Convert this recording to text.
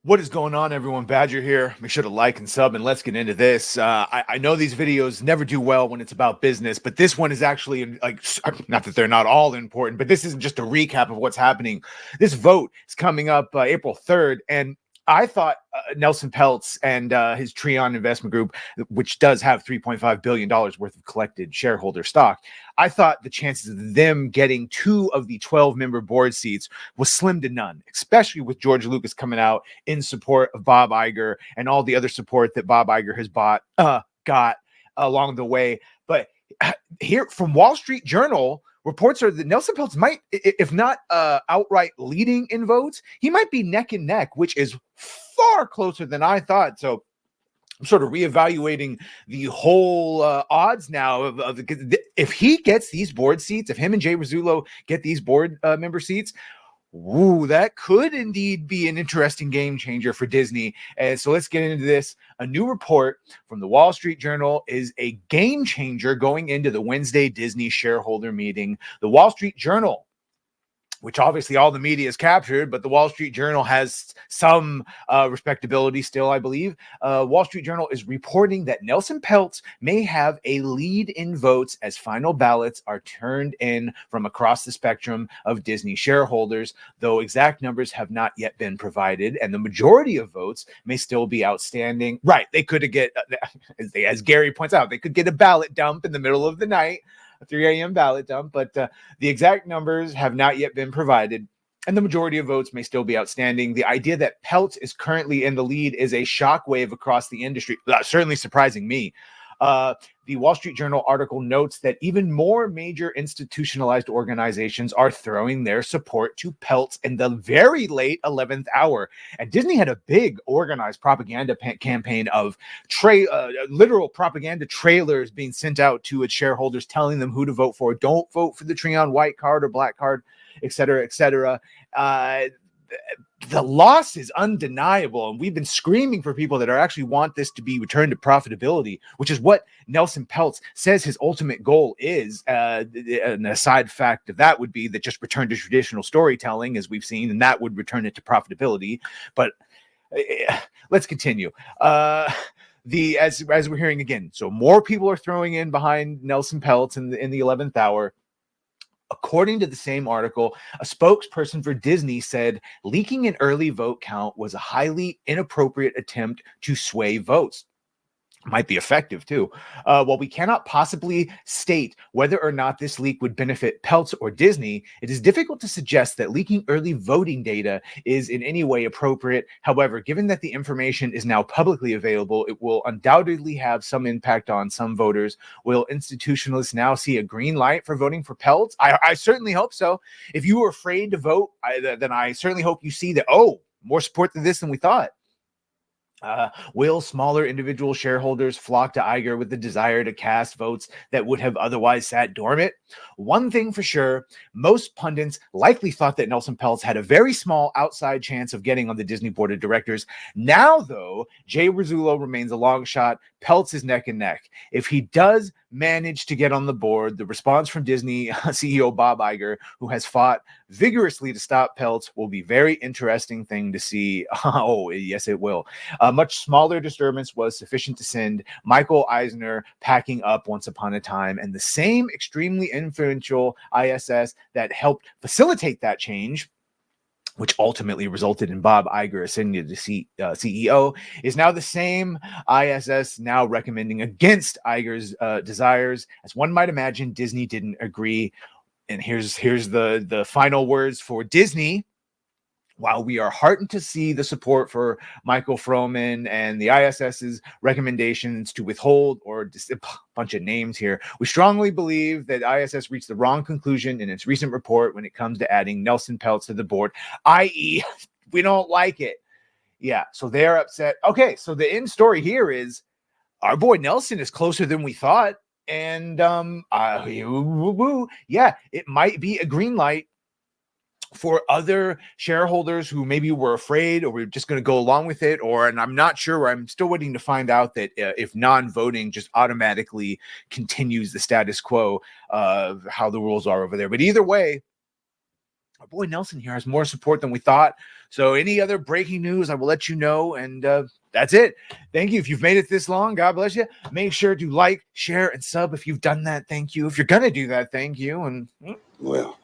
What is going on, everyone? Badger here. Make sure to like and sub, and let's get into this. I know these videos never do well when it's about business, but this one is actually like, not that they're not all important, but this isn't just a recap of what's happening. This vote is coming up April 3rd, and I thought Nelson Peltz and his Treon investment group, which does have $3.5 billion worth of collected shareholder stock, I thought the chances of them getting 2 of the 12-member board seats was slim to none, especially with George Lucas coming out in support of Bob Iger and all the other support that Bob Iger has got along the way. But here from Wall Street Journal, reports are that Nelson Peltz might, if not outright leading in votes, he might be neck and neck, which is far closer than I thought. So I'm sort of reevaluating the whole odds now of if he gets these board seats, if him and Jay Rizzullo get these board member seats. Ooh, that could indeed be an interesting game changer for Disney. And so let's get into this. A new report from the Wall Street Journal is a game changer going into the Wednesday Disney shareholder meeting. The Wall Street Journal, which obviously all the media is captured, but the Wall Street Journal has some respectability still, I believe. Wall Street Journal is reporting that Nelson Peltz may have a lead in votes as final ballots are turned in from across the spectrum of Disney shareholders, though exact numbers have not yet been provided, and the majority of votes may still be outstanding. Right, they could get, as Gary points out, they could get a ballot dump in the middle of the night, a 3 a.m. ballot dump, but the exact numbers have not yet been provided, and the majority of votes may still be outstanding. The idea that Peltz is currently in the lead is a shockwave across the industry, certainly surprising me. The Wall Street Journal article notes that even more major institutionalized organizations are throwing their support to Peltz in the very late 11th hour. And Disney had a big organized propaganda campaign of literal propaganda trailers being sent out to its shareholders, telling them who to vote for. Don't vote for the Treon white card or black card, et cetera, et cetera. The loss is undeniable, and we've been screaming for people that actually want this to be returned to profitability, which is what Nelson Peltz says his ultimate goal is. An aside fact of that would be that just return to traditional storytelling, as we've seen, and that would return it to profitability. But let's continue. As we're hearing again, so more people are throwing in behind Nelson Peltz in the 11th hour. According to the same article, a spokesperson for Disney said leaking an early vote count was a highly inappropriate attempt to sway votes. Might be effective too. While we cannot possibly state whether or not this leak would benefit Peltz or Disney, it is difficult to suggest that leaking early voting data is in any way appropriate. However, given that the information is now publicly available, it will undoubtedly have some impact on some voters. Will institutionalists now see a green light for voting for Peltz? I certainly hope so. If you were afraid to vote, then I certainly hope you see that, more support than this than we thought. Will smaller individual shareholders flock to Iger with the desire to cast votes that would have otherwise sat dormant? One thing for sure, most pundits likely thought that Nelson Peltz had a very small outside chance of getting on the Disney board of directors. Now, though, Jay Rizzullo remains a long shot. Peltz is neck and neck. If he does manage to get on the board, the response from Disney CEO Bob Iger, who has fought vigorously to stop Peltz, will be very interesting thing to see. Oh, yes, it will. A much smaller disturbance was sufficient to send Michael Eisner packing up once upon a time, and the same extremely influential ISS that helped facilitate that change, which ultimately resulted in Bob Iger ascending to CEO, is now the same ISS now recommending against Iger's desires. As one might imagine, Disney didn't agree. And here's the final words for Disney. While we are heartened to see the support for Michael Froman and the ISS's recommendations to withhold, or just a bunch of names here, we strongly believe that ISS reached the wrong conclusion in its recent report when it comes to adding Nelson Peltz to the board, i.e., we don't like it. Yeah, so they're upset. Okay, so the end story here is our boy Nelson is closer than we thought. And yeah, it might be a green light for other shareholders who maybe were afraid or were just going to go along with it, and I'm not sure. I'm still waiting to find out that if non-voting just automatically continues the status quo of how the rules are over there. But either way, our boy Nelson here has more support than we thought. So any other breaking news, I will let you know. And that's it. Thank you. If you've made it this long, God bless you. Make sure to like, share, and sub if you've done that. Thank you. If you're going to do that, thank you. And well.